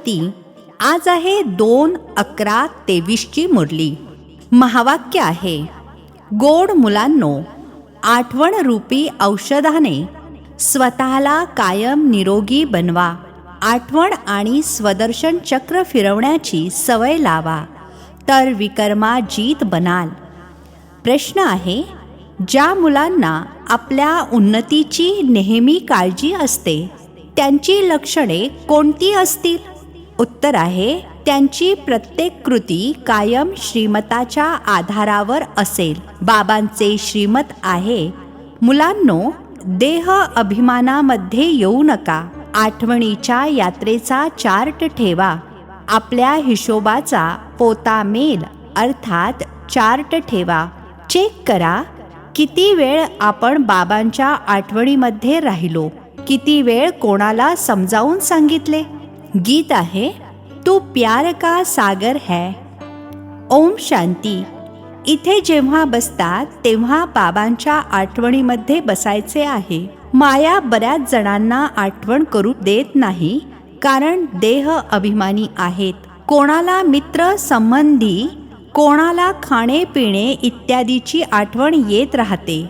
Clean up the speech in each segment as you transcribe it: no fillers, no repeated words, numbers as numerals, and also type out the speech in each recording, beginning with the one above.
शांती. आज आहे 2/11/23 ची मुरली. महावाक्य आहे, गोड मुलांनो, आठवण रूपी औषधाने स्वतःला कायम निरोगी बनवा. आठवण आणि स्वदर्शन चक्र फिरवण्याची सवय लावा, तर विकर्माजीत बनाल. प्रश्न आहे, ज्या मुलांना आपल्या उन्नतीची नेहमी काळजी असते त्यांची लक्षणे कोणती असतील? उत्तर आहे, त्यांची प्रत्येक कृती कायम श्रीमताच्या आधारावर असेल. बाबांचे श्रीमत आहे, मुलांनो, देह अभिमानामध्ये येऊ नका. आठवणीच्या यात्रेचा चार्ट ठेवा. आपल्या हिशोबाचा पोतामेल अर्थात चार्ट ठेवा. चेक करा, किती वेळ आपण बाबांच्या आठवणीमध्ये राहिलो, किती वेळ कोणाला समजावून सांगितले. गीत आहे, तू प्यार का सागर है. ओम शांती. इथे जेव्हा बसतात तेव्हा बाबांच्या आठवणीमध्ये बसायचे आहे. माया बऱ्याच जणांना आठवण करू देत नाही, कारण देह अभिमानी आहेत. कोणाला मित्र संबंधी, कोणाला खाणे पिणे इत्यादीची आठवण येत राहते.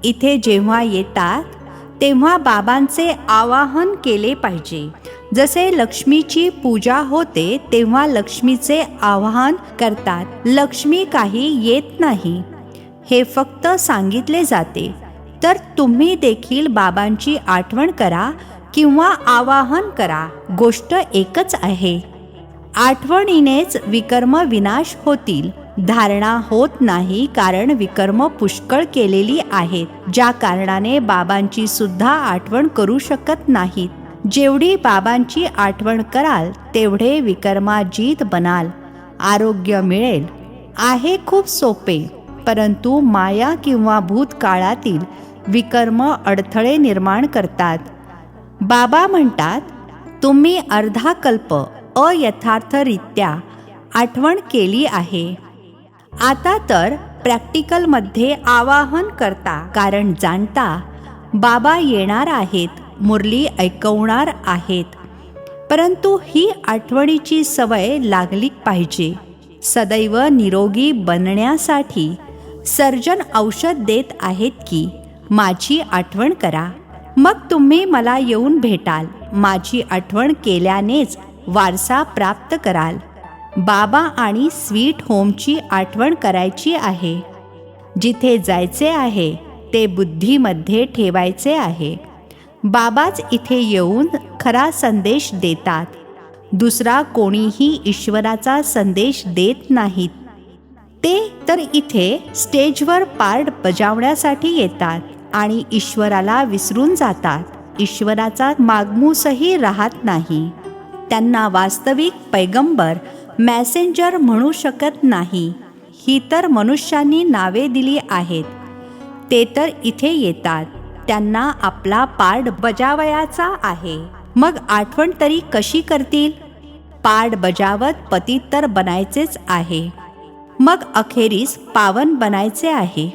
इथे जेव्हा येतात तेव्हा बाबांचे आवाहन केले पाहिजे. जसे लक्ष्मीची पूजा होते तेव्हा लक्ष्मीचे आवाहन करतात. लक्ष्मी काही येत नाही, हे फक्त सांगितले जाते. तर तुम्ही देखील बाबांची आठवण करा किंवा आवाहन करा, गोष्ट एकच आहे. आठवणीनेच विकर्म विनाश होतील. धारणा होत नाही, कारण विकर्म पुष्कळ केलेली आहेत, ज्या कारणाने बाबांची सुद्धा आठवण करू शकत नाहीत. जेवढी बाबांची आठवण कराल तेवढे विकर्माजीत बनाल. आरोग्य मिळेल. आहे खूप सोपे, परंतु माया किंवा भूतकाळातील विकर्म अडथळे निर्माण करतात. बाबा म्हणतात, तुम्ही अर्धा कल्प अयथार्थरित्या आठवण केली आहे. आता तर प्रॅक्टिकलमध्ये आवाहन करता, कारण जाणता बाबा येणार आहेत, मुरली ऐकवणार आहेत. परंतु ही आठवणीची सवय लागली पाहिजे. सदैव निरोगी बनण्यासाठी सर्जन औषध देत आहेत की माझी आठवण करा, मग तुम्ही मला येऊन भेटाल. माझी आठवण केल्यानेच वारसा प्राप्त कराल. बाबा आणि स्वीट होमची आठवण करायची आहे. जिथे जायचे आहे ते बुद्धीमध्ये ठेवायचे आहे. बाबाच इथे येऊन खरा संदेश देतात. दुसरा कोणीही ईश्वराचा संदेश देत नाहीत. ते तर इथे स्टेजवर पार्ट बजावण्यासाठी येतात आणि ईश्वराला विसरून जातात. ईश्वराचा मागमूसही राहत नाही. त्यांना वास्तविक पैगंबर, मॅसेंजर म्हणू शकत नाही. ही तर मनुष्यांनी नावे दिली आहेत. ते तर इथे येतात, त्यांना आपला पार्ट बजावायचा आहे. मग आठवण तरी कशी करतील? पार्ट बजावत पतित तर बनायचेच आहे. मग अखेरीस पावन बनायचे आहे.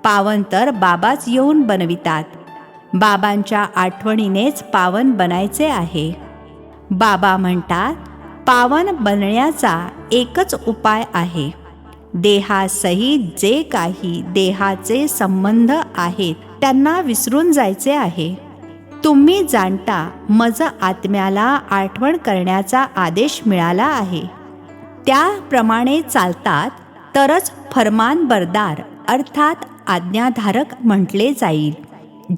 पावन तर बाबाच येऊन बनवितात. बाबांच्या आठवणीनेच पावन बनायचे आहे. बाबा म्हणतात, पावन बनण्याचा एकच उपाय आहे. देहासहित जे काही देहाचे संबंध आहेत त्यांना विसरून जायचे आहे. तुम्ही जाणता मज आत्म्याला आठवण करण्याचा आदेश मिळाला आहे. त्याप्रमाणे चालतात तरच फरमानबरदार अर्थात आज्ञाधारक म्हटले जाईल.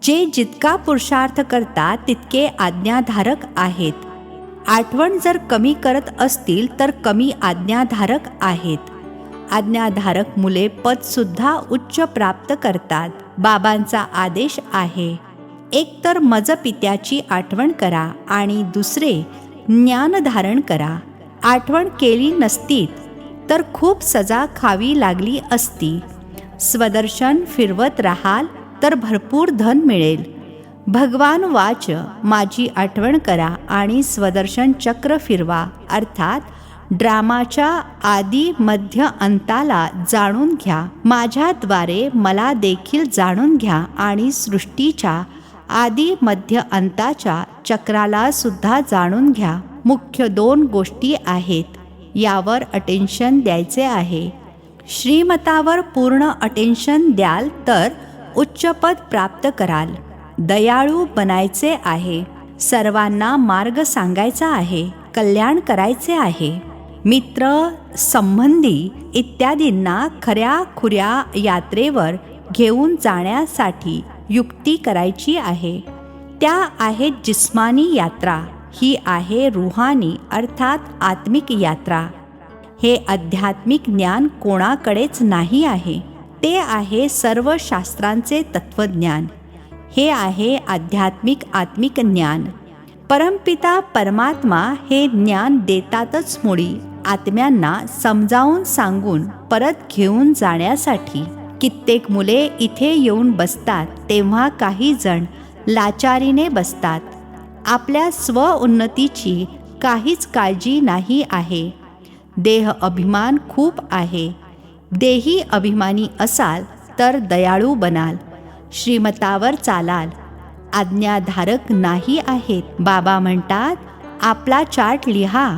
जे जितका पुरुषार्थ करतात तितके आज्ञाधारक आहेत. आठवण जर कमी करत असतील तर कमी आज्ञाधारक आहेत. आज्ञाधारक मुले पदसुद्धा उच्च प्राप्त करतात. बाबांचा आदेश आहे, एक तर मज पित्याची आठवण करा आणि दुसरे ज्ञान धारण करा. आठवण केली नसती तर खूप सजा खावी लागली असती. स्वदर्शन फिरवत राहाल तर भरपूर धन मिळेल. भगवान वाच, माझी आठवण करा आणि स्वदर्शन चक्र फिरवा, अर्थात ड्रामाच्या आदी मध्य अंताला जाणून घ्या. माझ्याद्वारे मला देखील जाणून घ्या आणि सृष्टीच्या आदी मध्य अंताच्या चक्राला सुद्धा जाणून घ्या. मुख्य 2 गोष्टी आहेत, यावर अटेन्शन द्यायचे आहे. श्रीमतावर पूर्ण अटेन्शन द्याल तर उच्चपद प्राप्त कराल. दयाळू बनायचे आहे. सर्वांना मार्ग सांगायचा आहे. कल्याण करायचे आहे. मित्र, संबंधी इत्यादींना खऱ्या खुऱ्या यात्रेवर घेऊन जाण्यासाठी युक्ती करायची आहे. त्या आहेत जिस्मानी यात्रा. ही आहे रूहानी अर्थात आत्मिक यात्रा. हे आध्यात्मिक ज्ञान कोणाकडेच नाही आहे. ते आहे सर्व शास्त्रांचे तत्वज्ञान. हे आहे आध्यात्मिक आत्मिक ज्ञान. परमपिता परमात्मा हे ज्ञान देतातच मुळी आत्म्यांना समजावून सांगून परत घेऊन जाण्यासाठी. कित्येक मुले इथे येऊन बसतात तेव्हा काही जण लाचारीने बसतात. आपल्या स्वउन्नतीची काहीच काळजी नाही आहे. देह अभिमान खूप आहे. देही अभिमानी असाल तर दयाळू बनाल. श्रीमतावर चालाल. आज्ञाधारक नाही आहेत. बाबा म्हणतात, आपला चार्ट लिहा.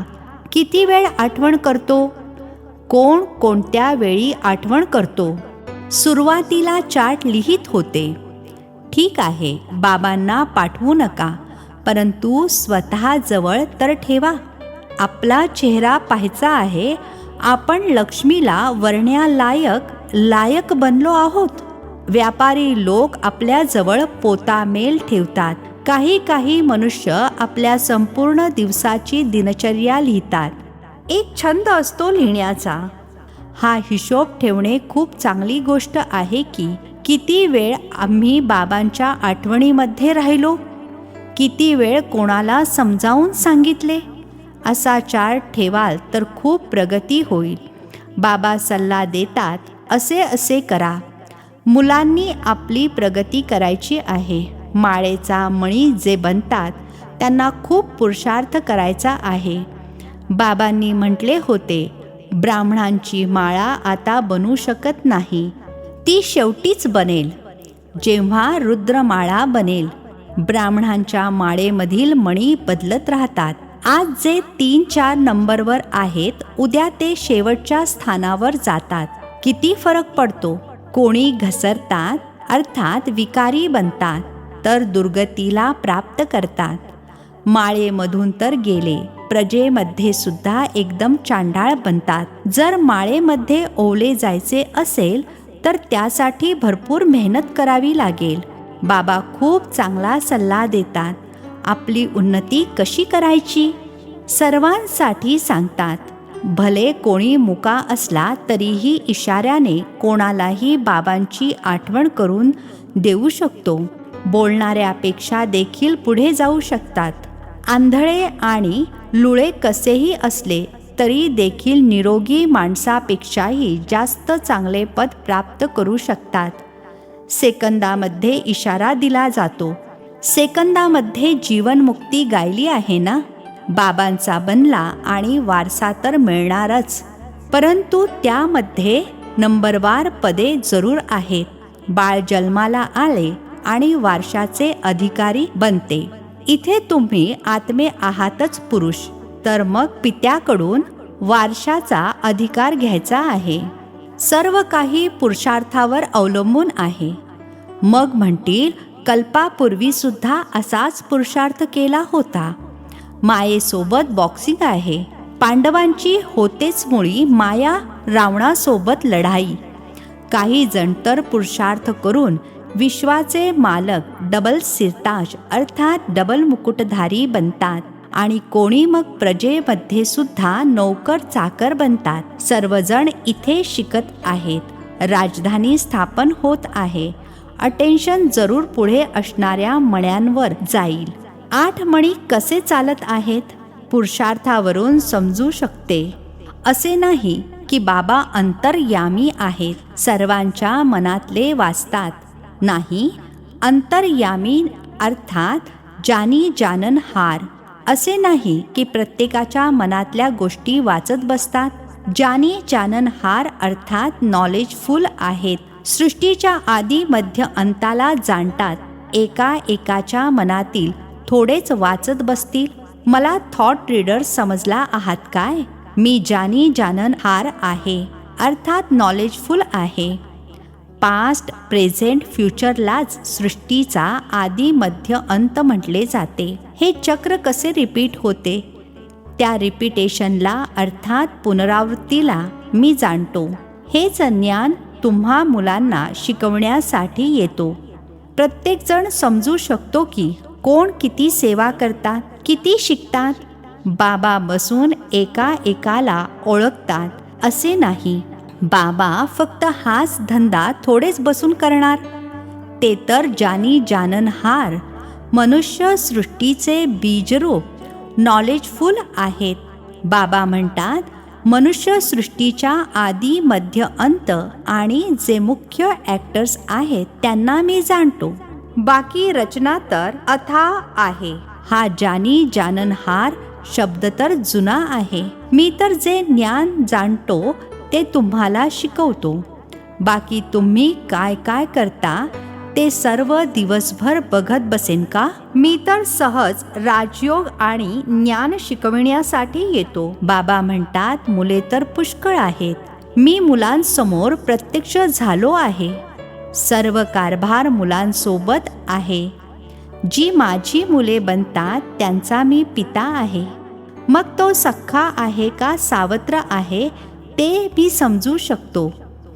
किती वेळ आठवण करतो? कोण कोणत्या वेळी आठवण करतो? सुरुवातीला चार्ट लिहित होते. ठीक आहे, बाबांना पाठवू नका, परंतु स्वतःजवळ तर ठेवा. आपला चेहरा पाहायचा आहे. आपण लक्ष्मीला लायक बनलो आहोत. व्यापारी लोक आपल्याजवळ पोतामेल ठेवतात. काही मनुष्य आपल्या संपूर्ण दिवसाची दिनचर्या लिहितात. एक छंद असतो लिहिण्याचा. हा हिशोब ठेवणे खूप चांगली गोष्ट आहे की किती वेळ आम्ही बाबांच्या आठवणीमध्ये राहिलो, किती वेळ कोणाला समजावून सांगितले. असा चार्ट ठेवाल तर खूप प्रगती होईल. बाबा सल्ला देतात, असे करा. मुलांनी आपली प्रगती करायची आहे. माळेचा मणी जे बनतात त्यांना खूप पुरुषार्थ करायचा आहे. बाबांनी म्हटले होते, ब्राह्मणांची माळा आता बनू शकत नाही. ती शेवटीच बनेल जेव्हा रुद्रमाळा बनेल. ब्राह्मणांच्या माळेमधील मणी बदलत राहतात. आज जे 3-4 नंबरवर आहेत, उद्या ते शेवटच्या स्थानावर जातात. किती फरक पडतो. कोणी घसरतात अर्थात विकारी बनतात तर दुर्गतीला प्राप्त करतात. माळेमधून तर गेले, प्रजेमध्ये सुद्धा एकदम चांडाळ बनतात. जर माळेमध्ये ओले जायचे असेल तर त्यासाठी भरपूर मेहनत करावी लागेल. बाबा खूप चांगला सल्ला देतात. आपली उन्नती कशी करायची सर्वांसाठी सांगतात. भले कोणी मुका असला तरीही इशाऱ्याने कोणालाही बाबांची आठवण करून देऊ शकतो. बोलणाऱ्यापेक्षा देखील पुढे जाऊ शकतात. आंधळे आणि लुळे कसेही असले तरी देखील निरोगी माणसापेक्षाही जास्त चांगले पद प्राप्त करू शकतात. सेकंदामध्ये इशारा दिला जातो. सेकंदामध्ये जीवनमुक्ती गायली आहे ना. बाबांचा बनला आणि वारसा तर मिळणारच, परंतु त्यामध्ये नंबरवार पदे जरूर आहेत. बाळ जन्माला आले आणि वारशाचे अधिकारी बनते. इथे तुम्ही आत्मे आहातच पुरुष, तर मग पित्याकडून वारशाचा अधिकार घ्यायचा आहे. सर्व काही पुरुषार्थावर अवलंबून आहे. मग म्हणतील, कल्पापूर्वी सुद्धा असाच पुरुषार्थ केला होता. मायेसोबत बॉक्सिंग आहे. पांडवांची होतेच मुळी माया रावणासोबत लढाई. काही जण तर पुरुषार्थ करून विश्वाचे मालक डबल सिरताज अर्थात डबल मुकुटधारी बनतात आणि कोणी मग प्रजेमध्ये सुद्धा नौकर चाकर बनतात. सर्वजण इथे शिकत आहेत. राजधानी स्थापन होत आहे. अटेन्शन जरूर पुढे असणाऱ्या मण्यांवर जाईल. 8 मणी कसे चालत आहेत पुरुषार्थावरून समजू शकते. असे नाही की बाबा अंतर्यामी आहेत, सर्वांच्या मनातले वाचतात. नाही, अंतर्यामी अर्थात जानी जानन हार. असे नाही की प्रत्येकाच्या मनातल्या गोष्टी वाचत बसतात. जानी जानन हार अर्थात नॉलेजफुल आहेत. सृष्टीच्या आदी मध्य अंताला जाणतात. एका एकाच्या मनातील थोडेच वाचत बसतील. मला थॉट रीडर समजला आहात काय? मी जानी जाननहार आहे, अर्थात नॉलेजफुल आहे. पास्ट, प्रेझेंट, फ्युचरलाच सृष्टीचा आदी मध्य अंत म्हटले जाते. हे चक्र कसे रिपीट होते? त्या रिपिटेशनला अर्थात पुनरावृत्तीला मी जाणतो. हेच ज्ञान तुम्हा मुलांना शिकवण्यासाठी येतो. प्रत्येकजण समजू शकतो की कोण किती सेवा करतात, किती शिकतात. बाबा बसून एका एकाला ओळखतात असे नाही. बाबा फक्त हाच धंदा थोडेच बसून करणार. ते तर जानी जाननहार मनुष्य सृष्टीचे बीजरूप नॉलेजफुल आहेत. बाबा म्हणतात, मनुष्य सृष्टीच्या आदी मध्य अंत आणि जे मुख्य ॲक्टर्स आहेत त्यांना मी जाणतो. बाकी रचना तर अथाह आहे. हा जानी जाननहार शब्द तर जुना आहे. मी तर जे ज्ञान जाणतो ते तुम्हाला शिकवतो. बाकी तुम्ही काय काय करता ते सर्व दिवसभर बघत बसेन का? मी तर सहज राजयोग आणि ज्ञान शिकविण्यासाठी येतो. बाबा म्हणतात, मुले तर पुष्कळ आहेत. मी मुलांसमोर प्रत्यक्ष झालो आहे. सर्व कारभार मुलांसोबत आहे. जी माझी मुले बनतात त्यांचा मी पिता आहे. मग तो सख्खा आहे का सावत्र आहे ते मी समजू शकतो.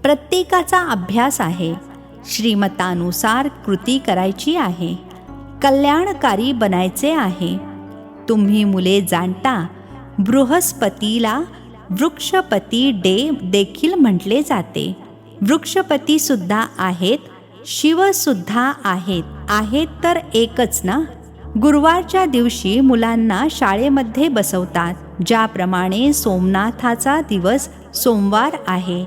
प्रत्येकाचा अभ्यास आहे. श्रीमतानुसार कृती करायची आहे. कल्याणकारी बनायचे आहे. तुम्ही मुले जाणता, बृहस्पतीला वृक्षपती देखील म्हटले जाते. वृक्षपती सुद्धा आहेत, शिव सुद्धा आहेत तर एकच ना. गुरुवारच्या दिवशी मुलांना शाळेमध्ये बसवतात. ज्याप्रमाणे सोमनाथाचा दिवस सोमवार आहे,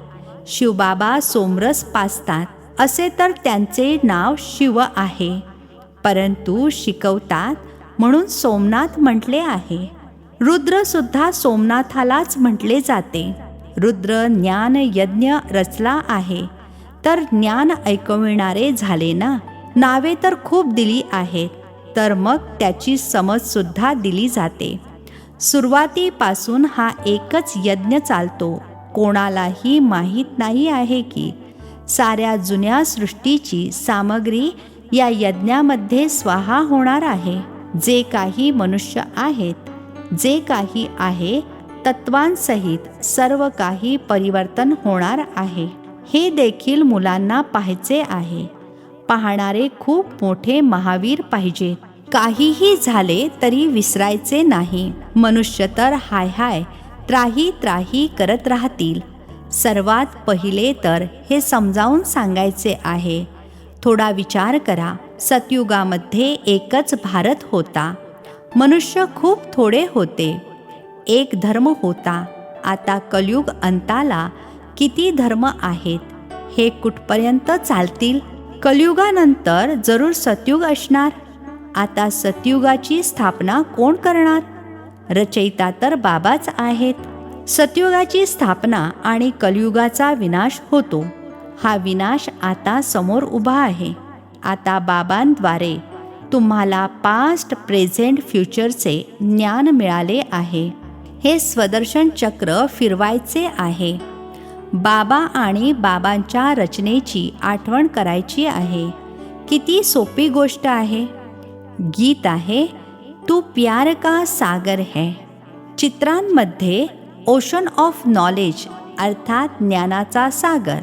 शिवबाबा सोमरस पाजतात, असे तर त्यांचे नाव शिव आहे. परंतु शिकवतात म्हणून सोमनाथ म्हटले आहे. रुद्र सुद्धा सोमनाथालाच म्हटले जाते. रुद्र ज्ञान यज्ञ रचला आहे तर ज्ञान ऐकविणारे झाले ना. नावे तर खूप दिली आहेत, तर मग त्याची समज सुद्धा दिली जाते. सुरुवातीपासून हा एकच यज्ञ चालतो. कोणालाही माहीत नाही आहे की साऱ्या जुन्या सृष्टीची सामग्री या यज्ञामध्ये स्वाहा होणार आहे. जे काही मनुष्य आहेत, जे काही आहे तत्वांसहित सर्व काही परिवर्तन होणार आहे. हे देखील मुलांना पाहायचे आहे. पाहणारे खूप मोठे महावीर पाहिजेत. काहीही झाले तरी विसरायचे नाही. मनुष्य तर हाय त्राही करत राहतील. सर्वात पहिले तर हे समजावून सांगायचे आहे. थोडा विचार करा. सतयुगामध्ये एकच भारत होता. मनुष्य खूप थोडे होते. एक धर्म होता. आता कलियुग अंताला किती धर्म आहेत? हे कुठपर्यंत चालतील? कलियुगानंतर जरूर सतयुग असणार. आता सतयुगाची स्थापना कोण करणार? रचयिता तर बाबाच आहेत. सतयुगाची स्थापना आणि कलियुगाचा विनाश होतो. हा विनाश आता समोर उभा आहे. आता बाबांद्वारे तुम्हाला पास्ट, प्रेझेंट, फ्युचरचे ज्ञान मिळाले आहे. हे स्वदर्शन चक्र फिरवायचे आहे. बाबा आणि बाबांच्या रचनेची आठवण करायची आहे. किती सोपी गोष्ट आहे. गीत आहे, तू प्यार का सागर है. चित्रांमध्ये ओशन ऑफ नॉलेज अर्थात ज्ञानाचा सागर,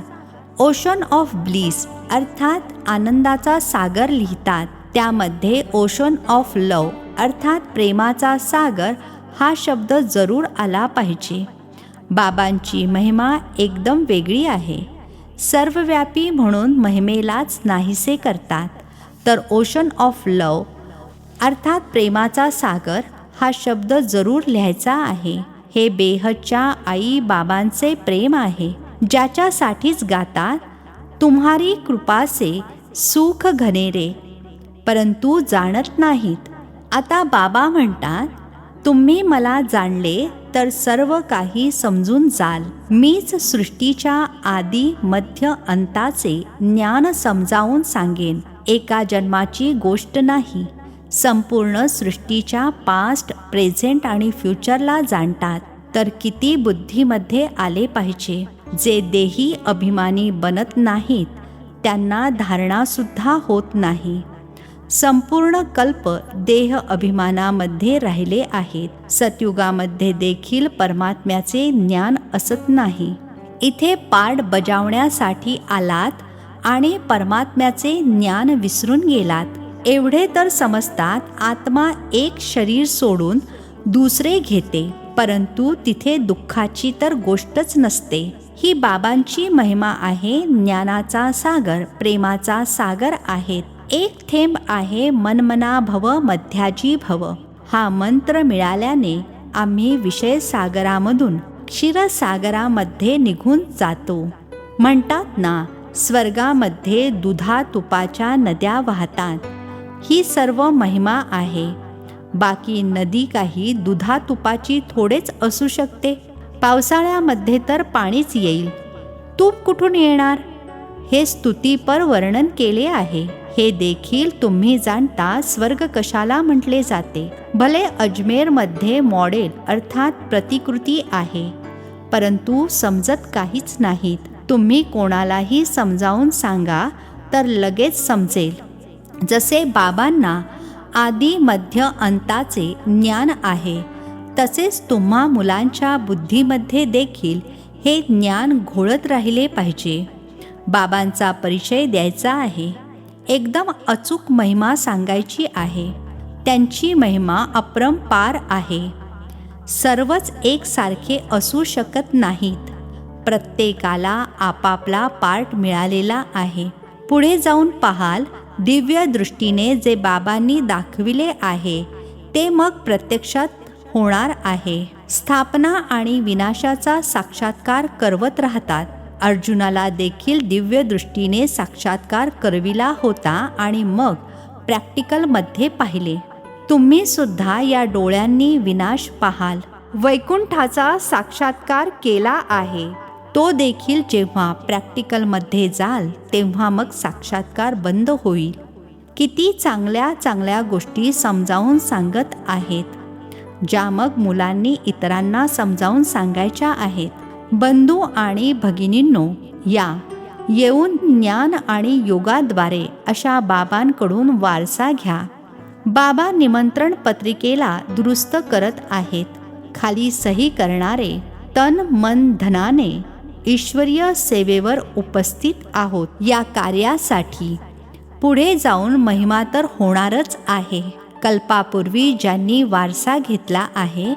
ओशन ऑफ ब्लीस अर्थात आनंदाचा सागर लिहितात. त्यामध्ये ओशन ऑफ लव अर्थात प्रेमाचा सागर हा शब्द जरूर आला पाहिजे. बाबांची महिमा एकदम वेगळी आहे. सर्वव्यापी म्हणून महिमेलाच नाहीसे करतात. तर ओशन ऑफ लव अर्थात प्रेमाचा सागर हा शब्द जरूर लिहायचा आहे. हे बेहदच्या आई बाबांचे प्रेम आहे, ज्याच्यासाठीच गातात, तुम्हारी कृपा से सुख घनेरे, परंतु जाणत नाहीत. आता बाबा म्हणतात, तुम्ही मला जाणले तर सर्व काही समजून जाल. मीच सृष्टीच्या आदी मध्य अंताचे ज्ञान समजावून सांगेन. एका जन्माची गोष्ट नाही, संपूर्ण सृष्टीच्या पास्ट, प्रेझेंट आणि फ्युचरला जाणतात, तर किती बुद्धीमध्ये आले पाहिजे. जे देही अभिमानी बनत नाहीत त्यांना धारणासुद्धा होत नाही. संपूर्ण कल्प देह अभिमानामध्ये राहिले आहेत. सतयुगामध्ये देखील परमात्म्याचे ज्ञान असत नाही. इथे पाठ बजावण्यासाठी आलात आणि परमात्म्याचे ज्ञान विसरून गेलात. एवढे तर समजतात, आत्मा एक शरीर सोडून दुसरे घेते, परंतु तिथे दुःखाची तर गोष्टच नसते. ही बाबांची महिमा आहे. ज्ञानाचा सागर, प्रेमाचा सागर आहेत. एक थेंब आहे मनमना भव मध्याजी भव. हा मंत्र मिळाल्याने आम्ही विषय सागरामधून क्षीरसागरामध्ये निघून जातो. म्हणतात ना, स्वर्गामध्ये दुधा तुपाच्या नद्या वाहतात. ही सर्व महिमा आहे. बाकी नदी काही दुधा तुपाची थोडेच असू शकते. पावसाळ्यामध्ये तर पाणीच येईल, तूप कुठून येणार? हे स्तुतीपर वर्णन केले आहे. हे देखील तुम्ही जाणता स्वर्ग कशाला म्हटले जाते. भले अजमेरमध्ये मॉडेल अर्थात प्रतिकृती आहे, परंतु समजत काहीच नाहीत. तुम्ही कोणालाही समजावून सांगा तर लगेच समजेल. जसे बाबांना आदी मध्य अंताचे ज्ञान आहे, तसेच तुम्हा मुलांच्या बुद्धीमध्ये देखील हे ज्ञान घोळत राहिले पाहिजे. बाबांचा परिचय द्यायचा आहे. एकदम अचूक महिमा सांगायची आहे. त्यांची महिमा अपरंपार आहे. सर्वच एकसारखे असू शकत नाहीत. प्रत्येकाला आपापला पार्ट मिळालेला आहे. पुढे जाऊन पाहाल, दिव्य दृष्टीने जे बाबांनी दाखविले आहे ते मग प्रत्यक्षात होणार आहे. स्थापना आणि विनाशाचा साक्षात्कार करवत राहतात. अर्जुनाला देखील दिव्य दृष्टीने साक्षात्कार करविला होता आणि मग प्रॅक्टिकलमध्ये पाहिले. तुम्ही सुद्धा या डोळ्यांनी विनाश पाहाल. वैकुंठाचा साक्षात्कार केला आहे. तो देखील जेव्हा प्रॅक्टिकलमध्ये जाल तेव्हा मग साक्षात्कार बंद होईल. किती चांगल्या चांगल्या गोष्टी समजावून सांगत आहेत, ज्या मग मुलांनी इतरांना समजावून सांगायच्या आहेत. बंधू आणि भगिनींनो, या येऊन ज्ञान आणि योगाद्वारे अशा बाबांकडून वारसा घ्या. बाबा निमंत्रण पत्रिकेला दुरुस्त करत आहेत. खाली सही करणारे तन मन धनाने ईश्वरीय सेवेवर उपस्थित आहोत. या कार्यासाठी पुढे जाऊन महिमा तर होणारच आहे. कल्पापूर्वी ज्यांनी वारसा घेतला आहे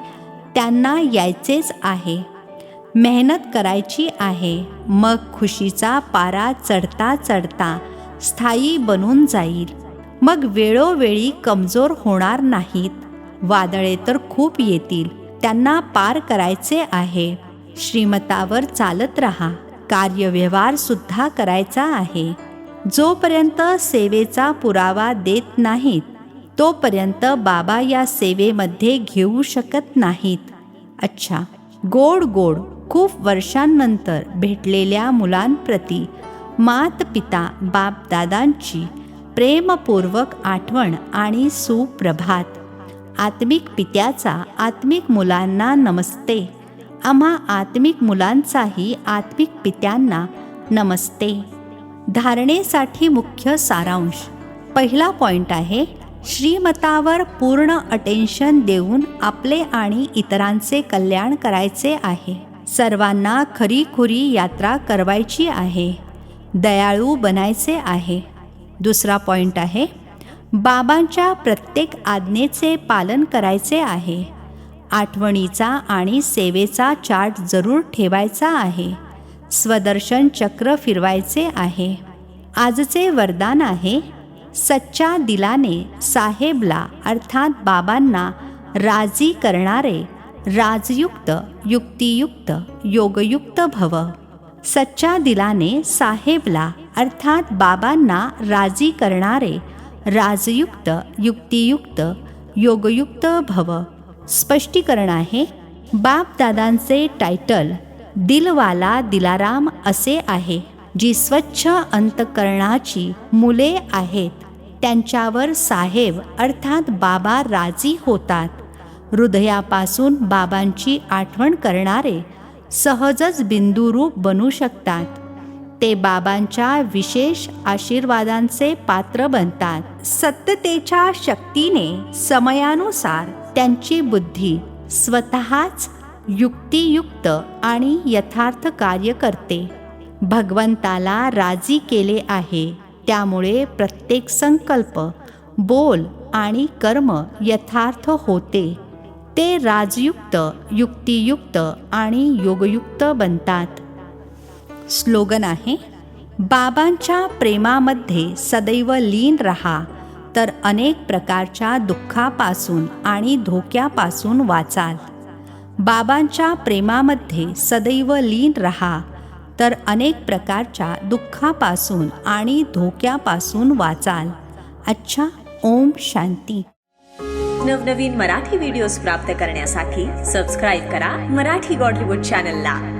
त्यांना यायचेच आहे. मेहनत करायची आहे. मग खुशीचा पारा चढता चढता स्थायी बनून जाईल. मग वेळोवेळी कमजोर होणार नाहीत. वादळे तर खूप येतील, त्यांना पार करायचे आहे. श्रीमतावर चालत राहा. कार्यव्यवहार सुद्धा करायचा आहे. जोपर्यंत सेवेचा पुरावा देत नाहीत तोपर्यंत बाबा या सेवेमध्ये घेऊ शकत नाहीत. अच्छा, गोड गोड खूप वर्षांनंतर भेटलेल्या मुलांप्रती मात पिता बापदादांची प्रेमपूर्वक आठवण आणि सुप्रभात. आत्मिक पित्याचा आत्मिक मुलांना नमस्ते. आम्हा आत्मिक मुलांचाही आत्मिक पित्यांना नमस्ते. धारणेसाठी मुख्य सारांश. पहिला पॉइंट आहे, श्रीमतावर पूर्ण अटेन्शन देऊन आपले आणि इतरांचे कल्याण करायचे आहे. सर्वांना खरीखुरी यात्रा करवायची आहे. दयाळू बनायचे आहे. दुसरा पॉइंट आहे, बाबांच्या प्रत्येक आज्ञेचे पालन करायचे आहे. आठवणीचा आणि सेवेचा चार्ट जरूर ठेवायचा आहे. स्वदर्शन चक्र फिरवायचे आहे. आजचे वरदान आहे, सच्च्या दिलाने साहेबला अर्थात बाबांना राजी करणारे राजयुक्त, युक्तियुक्त, योगयुक्त भव. सच्च्या दिलाने साहेबला अर्थात बाबांना राजी करणारे राजयुक्त, युक्तियुक्त, योगयुक्त भव. स्पष्टीकरण आहे, बापदादांचे टायटल दिलवाला दिलाराम असे आहे. जी स्वच्छ अंतकरणाची मुले आहेत त्यांच्यावर साहेब अर्थात बाबा राजी होतात. हृदयापासून बाबांची आठवण करणारे सहजच बिंदुरूप बनू शकतात. ते बाबांच्या विशेष आशीर्वादांचे पात्र बनतात. सत्तेच्या शक्तीने समयानुसार त्यांची बुद्धी स्वतःच युक्तियुक्त आणि यथार्थ कार्य करते. भगवंताला राजी केले आहे, त्यामुळे प्रत्येक संकल्प, बोल आणि कर्म यथार्थ होते. ते राजयुक्त, युक्तियुक्त आणि योगयुक्त बनतात. स्लोगन आहे, बाबांच्या प्रेमामध्ये सदैव लीन रहा, तर अनेक प्रकारच्या दुःखापासून आणि धोक्यापासून वाचाल. बाबांच्या प्रेमामध्ये सदैव लीन रहा, तर अनेक प्रकारच्या दुःखापासून आणि धोक्यापासून वाचाल. अच्छा, ओम शांती. नवनवीन मराठी व्हिडिओज प्राप्त करण्यासाठी सबस्क्राईब करा मराठी गॉड रिपोर्ट चॅनलला.